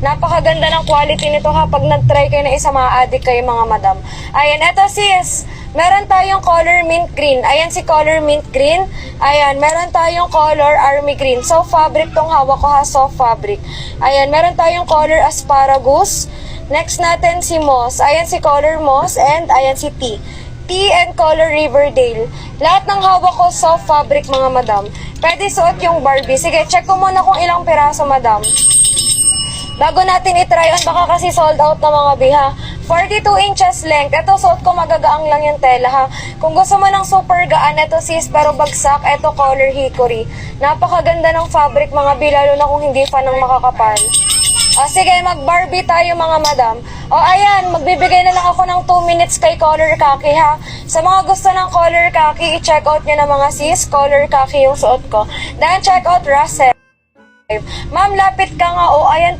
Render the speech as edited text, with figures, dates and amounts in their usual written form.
Napakaganda ng quality nito kapag nag-try kayo na isa, ma-addict kayo mga madam. Ayan, eto sis. Meron tayong color mint green. Ayan si color mint green. Ayan, meron tayong color army green. Soft fabric tong hawak ko ha, soft fabric. Ayan, meron tayong color asparagus. Next natin si moss. Ayan si color moss and ayan si tea. Tea and color Riverdale. Lahat ng hawak ko soft fabric mga madam. Pwede suot yung Barbie. Sige, check ko muna kung ilang piraso madam. Bago natin i-try on, baka kasi sold out na mga biha. 42 inches length. Ito suot ko, magagaang lang yung tela ha. Kung gusto mo ng super gaan, ito sis, pero bagsak, ito color hickory. Napakaganda ng fabric mga bi, lalo na kung hindi pa ng makakapal. Sige, mag-Barbie tayo mga madam. Ayan, magbibigay na lang ako ng 2 minutes kay color khaki ha. Sa mga gusto ng color khaki, i-check out nyo na mga sis, color khaki yung suot ko. Then check out Russell. Ma'am, lapit ka nga. Ayan po.